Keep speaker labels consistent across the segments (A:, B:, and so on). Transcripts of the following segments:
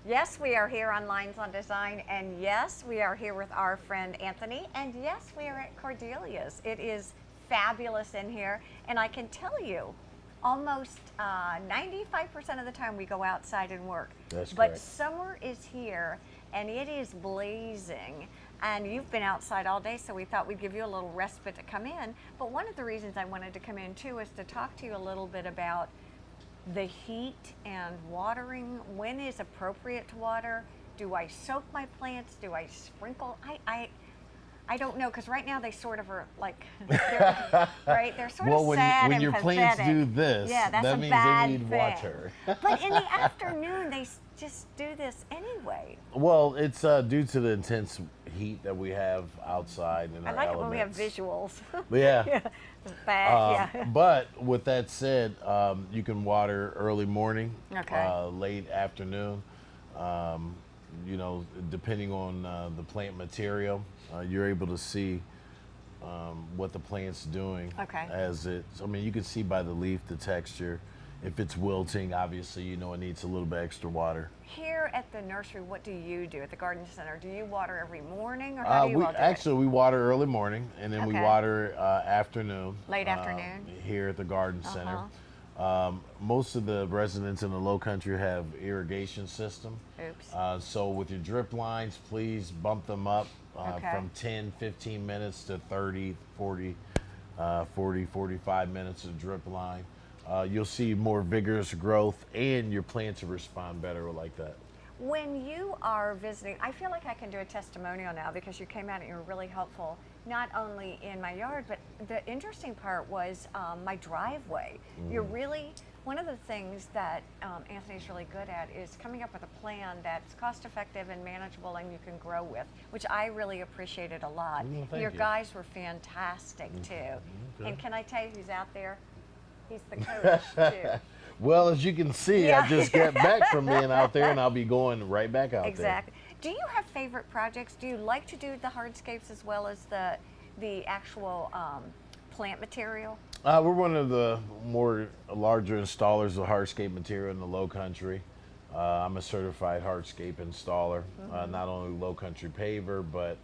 A: Yes, we are here on Lines on Design, and yes, we are here with our friend Anthony, and yes, we are at Cordelia's. It is fabulous in here, and I can tell you, almost 95% of the time we go outside and work.
B: That's
A: but
B: correct.
A: summer is here, and it is blazing, and you've been outside all day, so we thought we'd give you a little respite to come in. But one of the reasons I wanted to come in too is to talk to you a little bit about the heat and watering. When is appropriate to water? Do I soak my plants? Do I sprinkle? I don't know, because right now they sort of are like, right? They're sort of sad
B: when your
A: and
B: plants
A: pathetic.
B: do this,
A: Yeah, that's
B: that
A: a
B: means
A: bad
B: they need
A: thing.
B: water.
A: But in the afternoon, they just do this anyway.
B: Well, it's due to the intense heat that we have outside in
A: I
B: our
A: like
B: elements.
A: it when we have visuals.
B: But yeah.
A: It's bad, yeah.
B: But with that said, you can water early morning,
A: Okay.
B: late afternoon. You know, depending on the plant material, you're able to see what the plant's doing.
A: Okay.
B: I mean, you can see by the leaf, the texture. If it's wilting, obviously, you know it needs a little bit extra water.
A: Here at the nursery, what do you do at the garden center? Do you water every morning, or how do you all do it?
B: We water early morning, and then we
A: Okay.
B: water afternoon.
A: Late afternoon?
B: Here at the garden center.
A: Uh-huh.
B: Most of the residents in the low country have irrigation system.
A: Oops.
B: So with your drip lines, please bump them up
A: Okay.
B: from 10, 15 minutes to 30, 40, 45 minutes of drip line. You'll see more vigorous growth, and your plants will respond better like that.
A: When you are visiting, I feel like I can do a testimonial now because you came out and you were really helpful, not only in my yard, but the interesting part was my driveway. You're really, one of the things that Anthony's really good at is coming up with a plan that's cost effective and manageable and you can grow with, which I really appreciated a lot.
B: Well, thank
A: Your
B: you.
A: guys were fantastic too.
B: Okay.
A: And can I tell you who's out there? He's the coach too.
B: Well, as you can see,
A: Yeah.
B: I just got back from being out there, and I'll be going right back out
A: Exactly. Do you have favorite projects? Do you like to do the hardscapes as well as the actual plant material?
B: there. We're one of the larger installers of hardscape material in the low country. I'm a certified hardscape installer, not only low country paver, but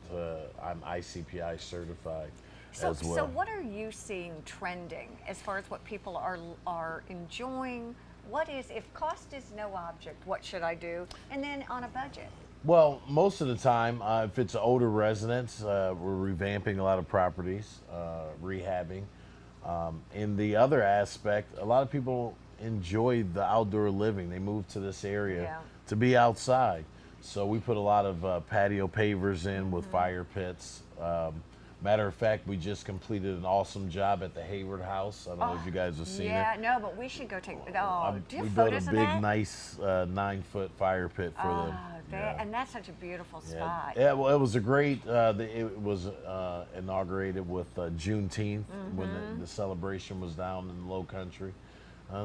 B: I'm ICPI certified as well.
A: So what are you seeing trending as far as what people are enjoying? What is, if cost is no object, what should I do? And then on a budget.
B: Well, most of the time, if it's older residents, we're revamping a lot of properties, rehabbing. In the other aspect, a lot of people enjoy the outdoor living. They move to this area
A: Yeah.
B: to be outside. So we put a lot of patio pavers in with fire pits. Matter of fact, we just completed an awesome job at the Hayward House. I don't know if you guys have seen
A: Yeah,
B: it.
A: no, but we should go take it. Oh, do you
B: We
A: have
B: built a
A: photos of
B: big,
A: that?
B: nice 9-foot fire pit for them.
A: And that's such a beautiful spot.
B: Yeah, well, it was a great. It was inaugurated with Juneteenth when the celebration was down in the Low Country.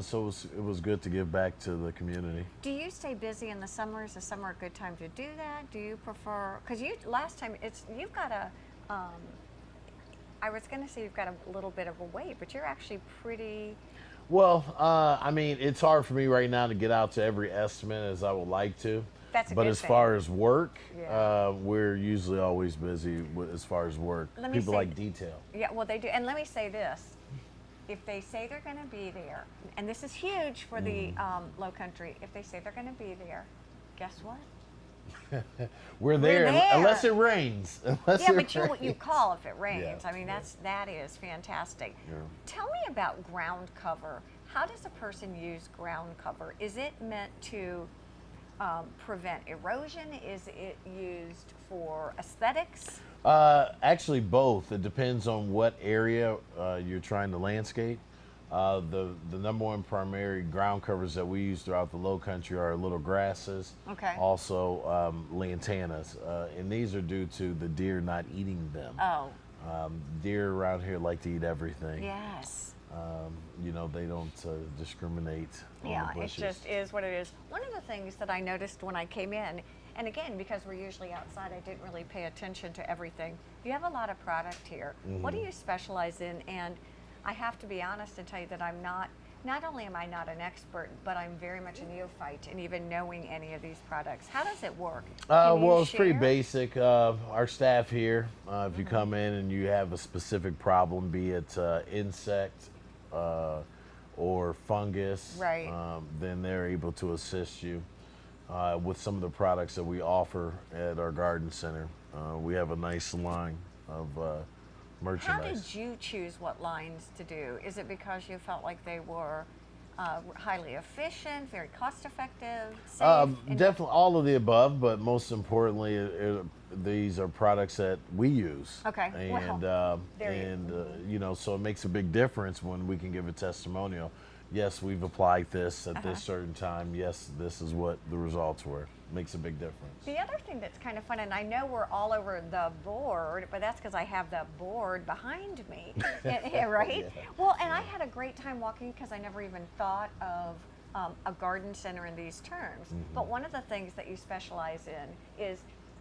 B: So it was good to give back to the community.
A: Do you stay busy in the summer? Is the summer a good time to do that? Do you prefer? Because last time you've got a. I was going to say you've got a little bit of a wait, but you're actually pretty.
B: Well, I mean, it's hard for me right now to get out to every estimate as I would like to.
A: That's a
B: but
A: good
B: as
A: thing.
B: far as work,
A: Yeah.
B: we're usually always busy as far as work.
A: Let me
B: People
A: say-
B: like detail.
A: Yeah, well, they do. And let me say this. If they say they're going to be there, and this is huge for the Low Country, if they say they're going to be there, guess what?
B: We're there,
A: there.
B: unless it rains. Unless
A: Yeah,
B: it
A: but you
B: rains.
A: call if it rains.
B: Yeah,
A: I mean, that is fantastic.
B: Yeah.
A: Tell me about ground cover. How does a person use ground cover? Is it meant to prevent erosion? Is it used for aesthetics?
B: Actually, both. It depends on what area you're trying to landscape. The number one primary ground covers that we use throughout the Low Country are little grasses.
A: Okay.
B: Also, lantanas, and these are due to the deer not eating them.
A: Oh,
B: Deer around here like to eat everything.
A: yes.
B: You know, they don't discriminate on
A: Yeah,
B: the
A: it
B: bushes.
A: just is what it is. One of the things that I noticed when I came in, and again, because we're usually outside, I didn't really pay attention to everything. You have a lot of product here. What do you specialize in? And I have to be honest and tell you that I'm not not only am I not an expert, but I'm very much a neophyte in even knowing any of these products. How does it work? Can you
B: Well, it's pretty
A: share?
B: basic. Our staff here, if you come in and you have a specific problem, be it insect or fungus,
A: Right.
B: then they're able to assist you with some of the products that we offer at our garden center. We have a nice line of
A: How
B: merchandise.
A: did you choose what lines to do? Is it because you felt like they were highly efficient, very cost effective, safe? and-
B: Definitely all of the above, but most importantly, these are products that we use.
A: Okay.
B: And
A: Wow. There you-
B: you know, so it makes a big difference when we can give a testimonial. Yes, we've applied this at this certain time. Yes, this is what the results were. Makes a big difference.
A: The other thing that's kind of fun, and I know we're all over the board, but that's because I have the board behind me, right?
B: Yeah.
A: Well, and I had a great time walking because I never even thought of a garden center in these terms. But one of the things that you specialize in is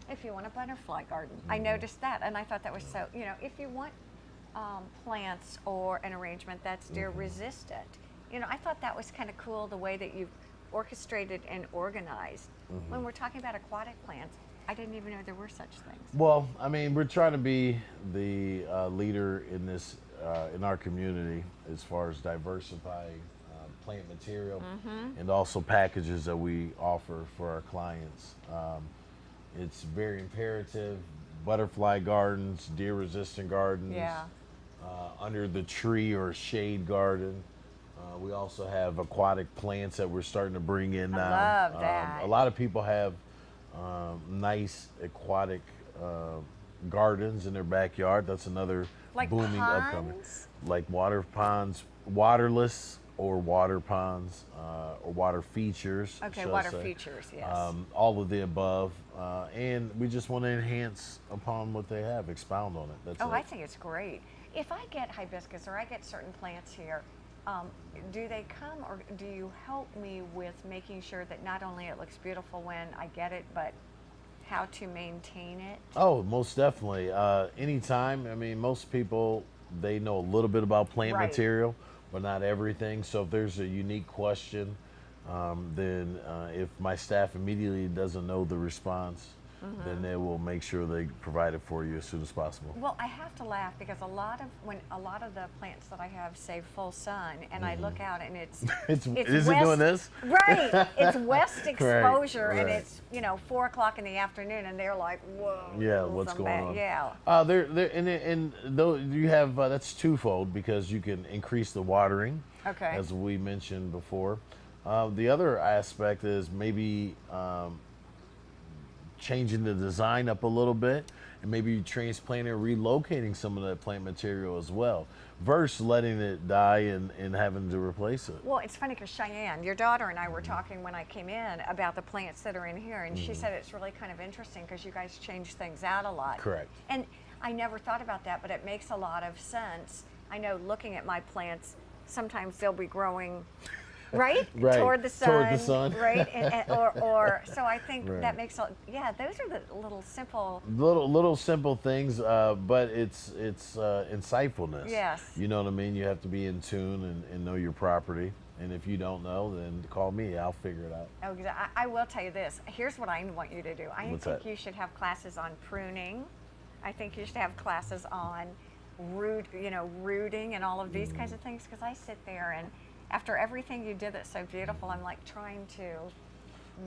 A: if you want a butterfly garden. I noticed that, and I thought that was so, you know, if you want plants or an arrangement that's deer resistant. You know, I thought that was kind of cool the way that you've orchestrated and organized. When we're talking about aquatic plants, I didn't even know there were such things.
B: Well, I mean, we're trying to be the leader in this in our community as far as diversifying plant material and also packages that we offer for our clients. It's very imperative. Butterfly gardens, deer-resistant gardens,
A: Yeah.
B: under the tree or shade garden. We also have aquatic plants that we're starting to bring in now.
A: love that.
B: A lot of people have nice aquatic gardens in their backyard. That's another
A: Like
B: booming upcoming.
A: ponds?
B: Like water ponds, waterless or water ponds or water features.
A: Okay,
B: shall I
A: water
B: say.
A: features, yes.
B: All of the above. And we just want to enhance upon what they have, expound on it. That's
A: Oh,
B: it.
A: I think it's great. If I get hibiscus or I get certain plants here, do they come or do you help me with making sure that not only it looks beautiful when I get it, but how to maintain it?
B: Oh, most definitely. Anytime. I mean, most people, they know a little bit about plant
A: Right.
B: material, but not everything. So if there's a unique question, then if my staff immediately doesn't know the response, then they will make sure they provide it for you as soon as possible.
A: Well, I have to laugh because a lot of the plants that I have say full sun, and I look out and it's
B: Is it
A: west-
B: doing this?
A: Right, it's west exposure, and
B: right.
A: it's 4 o'clock in the afternoon, and they're like, whoa.
B: Yeah, what's
A: some
B: going
A: bad-
B: on?
A: Yeah.
B: There, and though you have that's twofold because you can increase the watering,
A: Okay.
B: as we mentioned before. The other aspect is maybe changing the design up a little bit, and maybe transplanting, relocating some of that plant material as well, versus letting it die and having to replace it.
A: Well, it's funny because Cheyenne, your daughter, and I were talking when I came in about the plants that are in here, and she said it's really kind of interesting because you guys change things out a lot.
B: Correct.
A: And I never thought about that, but it makes a lot of sense. I know looking at my plants, sometimes they'll be growing right,
B: Right,
A: toward the sun,
B: toward the sun.
A: right, or so I think
B: Right.
A: that makes those are the little simple.
B: Little simple things, but it's insightfulness.
A: Yes.
B: You know what I mean? You have to be in tune and know your property. And if you don't know, then call me. I'll figure it out.
A: Oh, I will tell you this. Here's what I want you to do. I
B: What's
A: think
B: that?
A: you should have classes on pruning. I think you should have classes on rooting and all of these kinds of things. Because I sit there and after everything you did that's so beautiful, I'm like trying to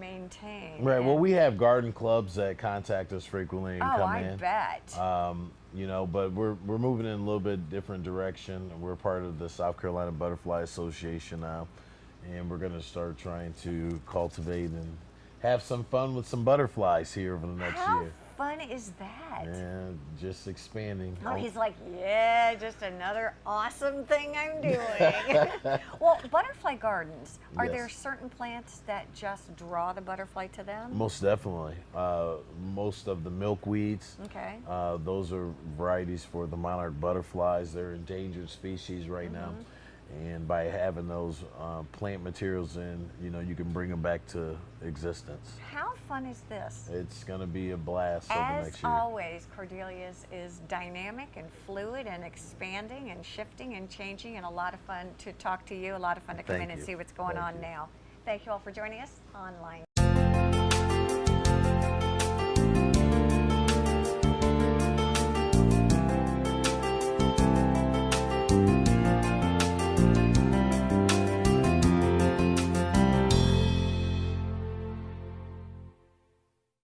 A: maintain.
B: Right. Well,
A: and-
B: we have garden clubs that contact us frequently and come
A: I
B: in.
A: bet.
B: But we're moving in a little bit different direction. We're part of the South Carolina Butterfly Association now, and we're going to start trying to cultivate and have some fun with some butterflies here over the next
A: How
B: year.
A: fun is that?
B: And just expanding.
A: Oh, he's like, yeah, just another awesome thing I'm doing. Well, butterfly gardens, are
B: Yes.
A: there certain plants that just draw the butterfly to them?
B: Most definitely. Most of the milkweeds,
A: Okay.
B: those are varieties for the monarch butterflies. They're endangered species right now. And by having those plant materials in, you know, you can bring them back to existence.
A: How fun is this?
B: It's going to be a blast over
A: As
B: next year.
A: always, Cordelia is dynamic and fluid and expanding and shifting and changing, and a lot of fun to talk to you, a lot of fun to come
B: Thank
A: in and
B: you.
A: see what's going
B: Thank
A: on
B: you.
A: now. Thank you all for joining us on Lynes.